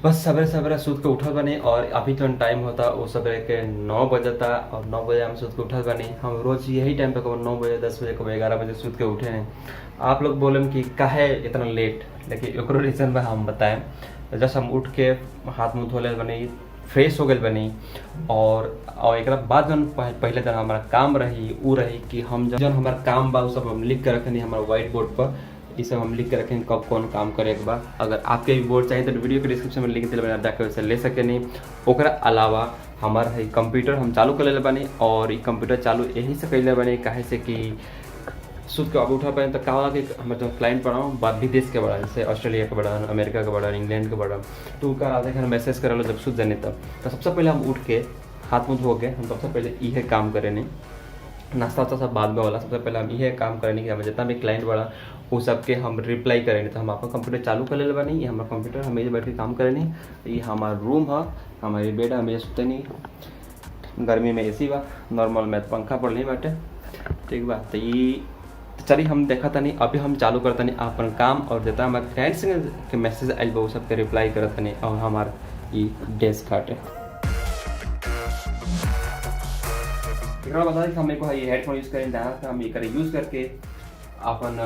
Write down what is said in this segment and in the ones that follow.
बस सवेरे सवेरे सूत के उठल बनी और अभी तो टाइम होता वो सवेरे के 9 बजता और 9 बजे हम सूत के उठल बनी। हम रोज यही टाइम पे कभी 9 बजे 10 बजे कभी 11 बजे सूत के उठे हैं। आप लोग बोलें कि काहे इतना लेट, लेकिन एक रीज़न में हम बताएं। जस्ट हम उठ के हाथ मुँह धोले बनी, फ्रेश हो गए बनी और एक बाद जन पहले दिन हमारा काम रही उ रही कि हम जन हमारा काम बा सब हम लिख के रखनी हमारे व्हाइट बोर्ड पर। ये सब हम लिख के रखें कब कौन काम करे के बाद। अगर आपके भी बोर्ड चाहिए तो वीडियो के डिस्क्रिप्शन में लिंक दिल जाकर वैसे ले सके नहीं। ओकरा अलावा हमारा है कंप्यूटर हम चालू कर ले बनी और ये कंप्यूटर चालू यही से कैले बनी काहे से कि सुध के अब उठा पाए तो कहा कि हमारे जो क्लाइंट बड़ा विदेश के बड़ा, जैसे ऑस्ट्रेलिया के बड़ा, अमेरिका के बड़ा, इंग्लैंड के बड़ा, तो उनका आधे घर मैसेज करे जब सुध जाने तब तो सबसे पहले हम उठ के हाथ मुँह धो के हम सबसे पहले ये काम करे नहीं, नाश्ता वास्ता सब बाद में वाला। सबसे पहले हम ये काम करें कि हमें जितना भी क्लाइंट बड़ा वो सबके हम रिप्लाई करेंगे। तो हम आपका कंप्यूटर चालू कर ले बनी, ये हमारा कंप्यूटर हमें बैठ के काम करे नहीं। ये हमारा रूम है, हमारी बेड है, हमें सुते नहीं। गर्मी में एसी बा, नॉर्मल में पंखा पर नहीं बैठे, ठीक बा। तो ये चलिए हम देखा था नहीं, अभी हम चालू करता नहीं अपन काम और जितना हमारे क्लाइंट्स के मैसेज आए वो सबके रिप्लाई करता नहीं और हमारा ये डेस्क हटे। एक बता दें कि हम को ये हेडफोन यूज़ करें जहाँ से हम ये करें यूज़ करके अपन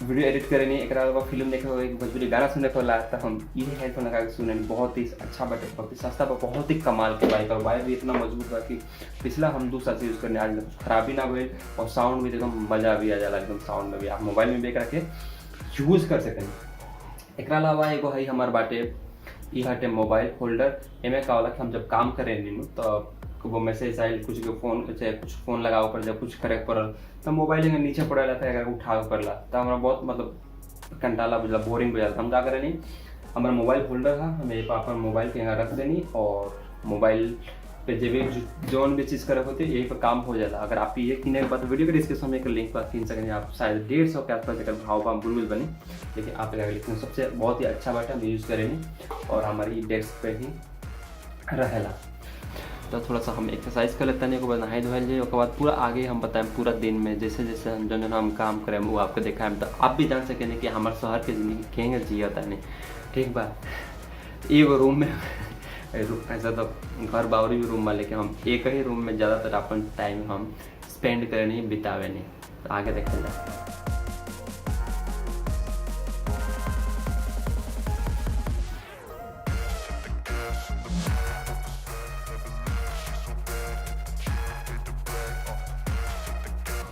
वीडियो एडिट करें। एक फिल्म देखे हुए भोजपुरी गाना सुनने को ला तो हम ये हेडफोन लगा के सुने। बहुत ही अच्छा बटे, बहुत ही सस्ता पर बहुत ही कमाल के बाइक और वायर भी इतना मजबूत बा कि पिछला हम 2 साल से यूज़ करने आज खराबी ना हुए और साउंड भी एकदम मज़ा भी आ जाला। एकदम साउंड में भी आप मोबाइल में भी रख के यूज़ कर सकें। एक अलावा एगो है हमारे बाटे ये हटे मोबाइल होल्डर। एमें का होला कि हम जब काम करें तो वो मैसेज आयल कुछ के फोन चाहे कुछ फोन लगाओ पर जब कुछ करे पड़ल तो मोबाइल नीचे पड़ेला था अगर उठावे पड़ला तो हमारा बहुत मतलब कंटाला बुझला, बोरिंग बुझा। हम जा करें नहीं हमारा मोबाइल होल्डर है, हमें अपन मोबाइल के यहाँ रख देनी और मोबाइल पे जब भी जोन भी चीज़ करे होती है यही पर काम हो जाला। अगर आप ये किने के बाद वीडियो के डिस्क्रिप्शन में एक लिंक पर 3 सेकंड आप शायद 150 के आसपास अगर भाव भाव बुलबुल बने, लेकिन आप लगा लेकिन सबसे बहुत ही अच्छा बात हम यूज़ करेंगे और हमारी डेस्क पे ही रहेला। तो थोड़ा सा हम एक्सरसाइज कर लेते हैं, एक बार नहाई धोल जाए उसके बाद पूरा आगे हम बताएं पूरा दिन में जैसे जैसे हम जन हम काम करें वो आपको दिखाएं तो आप भी जान सकें कि हमारे शहर की ज़िंदगी केंगे जियता नहीं, ठीक बा। एगो रूम में ऐसा तो घर बावरी भी रूम में, लेकिन हम एक ही रूम में ज़्यादातर अपन टाइम हम स्पेंड करें नहीं, बितावे नहीं। तो आगे देखा जाए।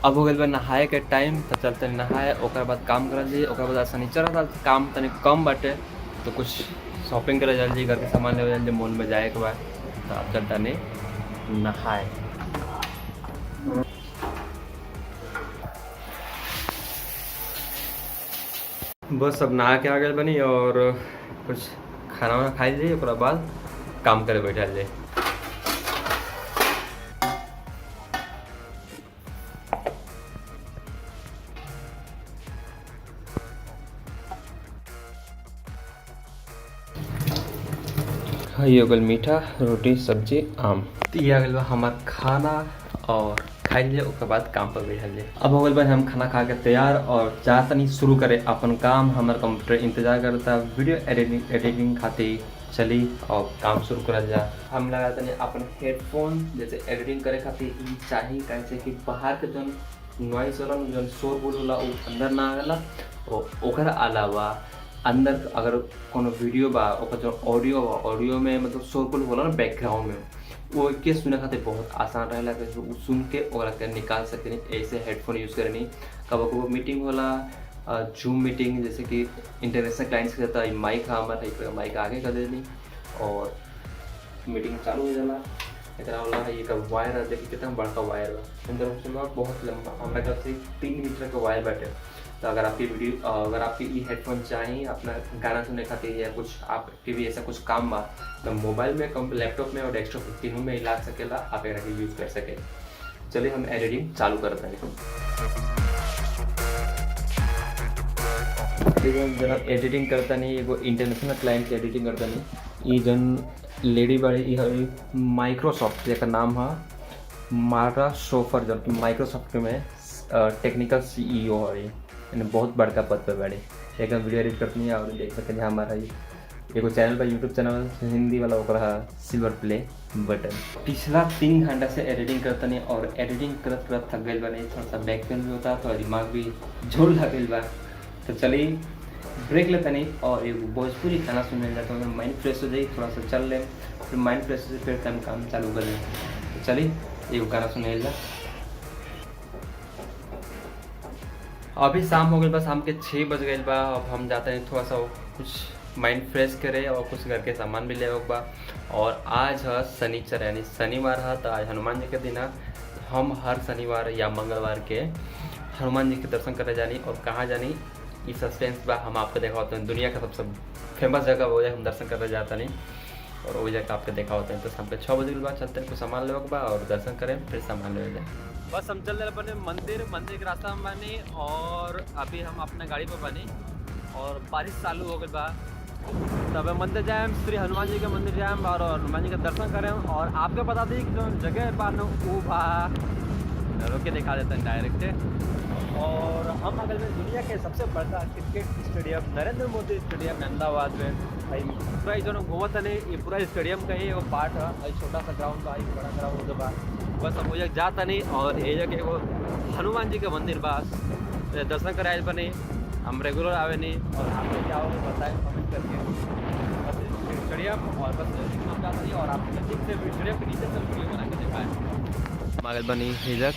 अब हो गए नहाए के टाइम तो चलते नहाए ओकर बाद काम करल जाइए। ओकर बाद शनिचर काम तनी कम बाटे तो कुछ शॉपिंग करे जल्दी घर के सामान ले जल्दी मॉल में जाए के बाद तो अब चलता नहीं नहाए। बस अब नहा के आ गए बनी और कुछ खाना वाना खाई जाइए ओकर बाद काम करे बैठल जाए। ये हो गल मीठा रोटी सब्जी आम। तो ये आ गल हमार खाना और खाई लिए उसके बाद काम पर बैठल जाए। अब हो गल हम खाना खा के तैयार और जा तनी शुरू करे अपन काम। हमारे कंप्यूटर इंतजार करता वीडियो एडिटिंग खातिर चली और काम शुरू करल जा। हम लगा तनी अपन हेडफोन जैसे एडिटिंग करे खातिर चाहिए कैसे कि बाहर के जो नॉइस वाला जो शोर बोल होला वो अंदर ना आवेला और ओकर अलावा अंदर अगर कोनो वीडियो बा ओकर जो ऑडियो बा ऑडियो में मतलब शोरगुल होला ना बैकग्राउंड में वो के सुने खातिर बहुत आसान रहेला कि वो सुन के ओकरा के निकाल सके। ऐसे हेडफोन यूज़ करनी कब कब मीटिंग होला जूम मीटिंग जैसे कि इंटरनेशनल क्लाइंट्स के साथ माइक हमारा माइक आगे कर देनी और मीटिंग चालू हो जाला। एक वाला है ये वायर है, देखिए कितना बड़का वायर है अंदर बहुत लंबा, हमारे घर से 3 मीटर का वायर बैठे। तो अगर आपकी वीडियो अगर आपकी ये हेडफोन चाहिए अपना गाना सुनने खातिर या कुछ आपके भी ऐसा कुछ काम बा तो मोबाइल में कम लैपटॉप में और डेस्कटॉप तीनों में ला सकेला, आप एक यूज़ कर सके। चलिए हम एडिटिंग चालू करते हैं। जब एडिटिंग करता नहीं एगो इंटरनेशनल क्लाइंट की एडिटिंग करता नहीं ये जन लेडी बड़ी माइक्रोसॉफ्ट का नाम है मारा शोफर जो कि माइक्रोसॉफ्ट में टेक्निकल CEO है, यानी बहुत बड़का पद पे बैठे। एक वीडियो एडिट करती है और देख सकते हैं हमारा ये एगो चैनल पर यूट्यूब चैनल हिंदी वाला ओकरा सिल्वर प्ले बटन। पिछला 3 घंटा से एडिटिंग करता नहीं और एडिटिंग करत करत थक गई बा, नहीं थोड़ा सा बैक पेन भी होता, थोड़ा दिमाग भी जोर लग गई बा। तो चलिए ब्रेक लेता नहीं और एक भोजपुरी गाना सुनने जाता हूँ, माइंड फ्रेश हो जाए, थोड़ा सा चल लें, फिर माइंड फ्रेश हो जाए, फिर काम चालू कर लें। तो चलिए एक गाना सुनने जा। अभी शाम हो गई बा, शाम के 6 बज गए बा। अब हम जाते हैं थोड़ा सा कुछ माइंड फ्रेश करे और कुछ घर के सामान भी ले बा। और आज है शनिचर यानी शनिवार है, तो आज हनुमान जी के दिन है। हम हर शनिवार या मंगलवार के हनुमान जी के दर्शन करने जानी, और कहाँ जानी ये सस्पेंस बा, हम आपको देखा होते हैं। दुनिया का सबसे फेमस जगह वो है, हम दर्शन करने जाता नहीं और वो जगह आपको देखा होते हैं। तो शाम के 6 बजे के बाद चलते हैं, कुछ सामान ले बा और दर्शन करें, फिर सामान ले जाए। बस हम चल रहे बने मंदिर के रास्ता में बनी, और अभी हम अपने गाड़ी पर बनी और बारिश चालू हो गई बा। तब मंदिर जाए, श्री हनुमान जी के मंदिर जाए और हनुमान जी का दर्शन करें। और आपको बता दी कि जो जगह बा न वो बा, रोक के दिखा देते हैं डायरेक्ट। और हम अगल में दुनिया के सबसे बड़ा cricket stadium Narendra Modi stadium Ahmedabad में भाई पूरा जो घूमत है, ये पूरा स्टेडियम का ही एगो पार्ट है। भाई छोटा सा ग्राउंड बा, बड़ा ग्राउंड बा। बस हम वो जाता नहीं और ये जगह एगो हनुमान जी का मंदिर बा, दर्शन कराए बने। हम रेगुलर आवे नहीं, और आपको क्या होगा बताएं कमेंट करके। बस स्टेडियम और बस हम जाता नहीं, और आपके नजदीक से स्टेडियम के नीचे से वीडियो बना के दिखाएं। मागल बनी हिजक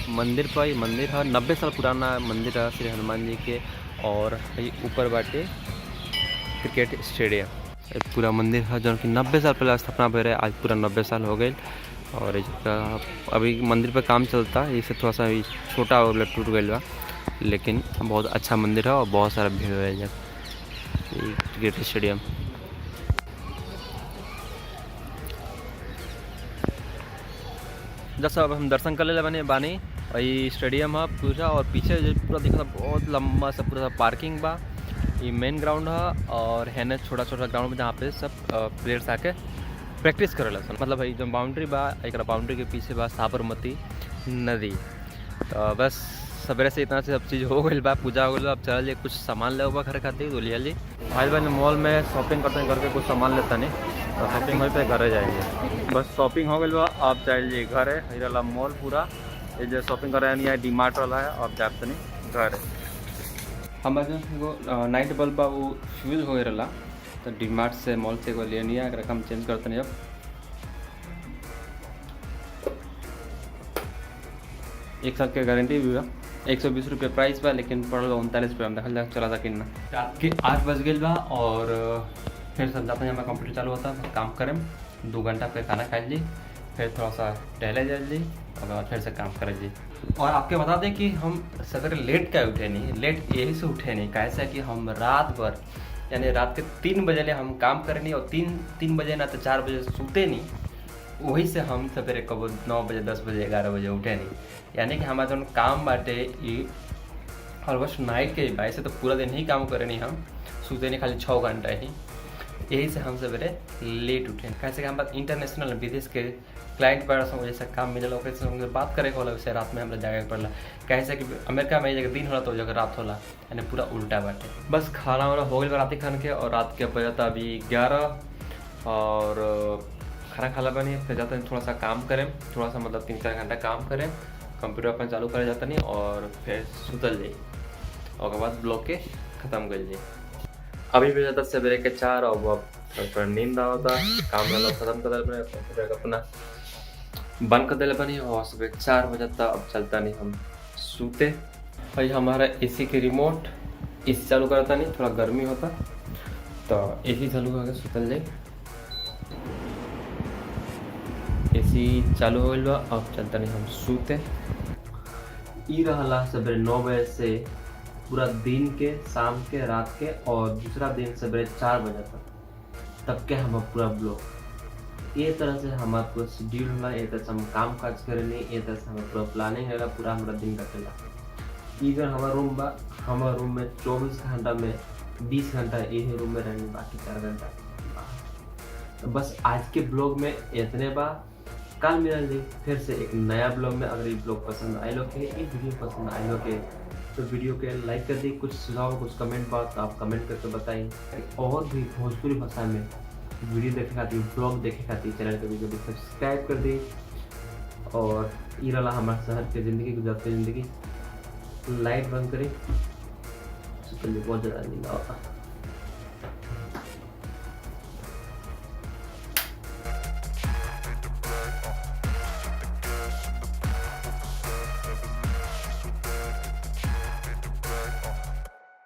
मंदिर पर, ये मंदिर है 90 साल पुराना मंदिर है श्री हनुमान जी के। और ऊपर बाटे क्रिकेट स्टेडियम, पूरा मंदिर है जो कि 90 साल पहले स्थापना भर है, आज पूरा 90 साल हो गए। और अभी मंदिर पर काम चलता है, इससे थोड़ा सा अभी छोटा हो गया, टूट गया बा, लेकिन बहुत अच्छा मंदिर है और बहुत सारा भीड़ है क्रिकेट स्टेडियम। जैसा अब हम दर्शन कर ले बने बानी, और ये स्टेडियम है पूरा, और पीछे पूरा दिखा बहुत लंबा सा पूरा पार्किंग बा। ये मेन ग्राउंड है और है ना छोटा छोटा ग्राउंड जहाँ पे सब प्लेयर्स आके प्रैक्टिस करेला। मतलब भाई जो बाउंड्री बा, एक बाउंड्री के पीछे बा साबरमती नदी। तो बस सवेरे से इतना से सब चीज़ हो गई बा, पूजा हो गई बा। अब चल लिए कुछ सामान ले बा घर खातिर, तो लिया ली भाई बहन मॉल में शॉपिंग करते करके कुछ सामान लेता नहीं, तो शॉपिंग वहीं पे घर जाएंगे। बस शॉपिंग हो गई बा, आप चाहिए घर है ही रहा मॉल पूरा। ये जो शॉपिंग कर रहे हैं डी मार्ट वाला है, आप जाते नहीं घर है। हमारे जो नाइट बल्ब बा वो फ्यूज हो रहा, तो डी मार्ट से मॉल से को ले लिया, अगर हम चेंज करते नहीं। अब एक साल की गारंटी भी बा, 120 रुपये प्राइस बा, लेकिन पड़ल 39 रुपये। हम देखा चला था कितना। रात के 8 बज गए बा, और फिर सब जाते हैं, हमारा कंप्यूटर चालू होता है, काम करें 2 घंटा, फिर खाना खा ली, फिर थोड़ा सा टहले जा ली, और फिर से काम कर ली। और आपके बता दें कि हम सवेरे लेट क्या उठे नहीं, लेट यही से उठे नहीं, कैसा कि हम रात भर यानी रात के 3 बजे ले हम काम करे नहीं, और 3 बजे ना तो 4 बजे सूते नहीं। वही से हम सवेरे कब 9 बजे 10 बजे 11 बजे उठे नहीं। यानी कि हमारा जो काम बाटे ये ऑलमोस्ट नाइट के ही, से तो पूरा दिन ही काम करे नहीं, हम सूते नहीं, खाली 6 घंटा ही। यही से हम सवेरे लेट उठे। कैसे कि हम बात इंटरनेशनल विदेश के क्लाइंट बड़ा सब जैसा काम मिलल, उनसे बात करे होला, वैसे रात में हमारे जागे पड़ला। कैसे कि अमेरिका में जगह दिन होला तो जगह रात होला, यानी पूरा उल्टा बाटे। बस खाना वाना हो गया रात खान के, और रात के बजता अभी 11, और खाना खाला बनी। फिर जाते हैं थोड़ा सा काम करें, थोड़ा सा मतलब 3-4 घंटा काम करें, कंप्यूटर अपन चालू करे जाता नहीं, और फिर सुतल जाए, और बाद ब्लॉग के ख़त्म कर जाए। अभी भी जाता सवेरे के 4, और वो थोड़ा नींद आवता, काम वाला खत्म कर दिल, कंप्यूटर अपना बंद कर दिल बनी, और सुबह 4 बजे तक अब चलता नहीं, हम सूते। भाई हमारा एसी के रिमोट एसी चालू करता नहीं, थोड़ा गर्मी होता तो एसी चालू करके सुतल जाए। एसी चालू हो गया, अब चलता नहीं, हम सूते। ई रहला सवेरे 9 बजे से पूरा दिन के, शाम के, रात के, और दूसरा दिन सवेरे 4 बजे तक के हम पूरा ब्लॉग। ये तरह से हमारा पूरा शेड्यूल होला, ये तरह से हम काम काज करेंगे, ये तरह से हमारा पूरा प्लानिंग है, पूरा हमारा दिन कटेला। इधर हमारा रूम बा, हमारा रूम में 24 घंटा में 20 घंटा यही रूम में रहेंगे, बाकी 4 घंटा। तो बस आज के ब्लॉग में इतने बा, कल मिलेंगे फिर से एक नया ब्लॉग में। अगर ये ब्लॉग पसंद आए लोग के, ये वीडियो पसंद आए लोग के, तो वीडियो के लाइक कर दी, कुछ सुझाव कुछ कमेंट बात आप कमेंट करके बताएं। और भी भोजपुरी भाषा में वीडियो देखे खातिर ब्लॉग देखे खातिर चैनल के वीडियो सब्सक्राइब कर दी। और ये रहा हमारे शहर के ज़िंदगी गुजरते ज़िंदगी। लाइट बंद करें, बहुत ज़्यादा नींद आता।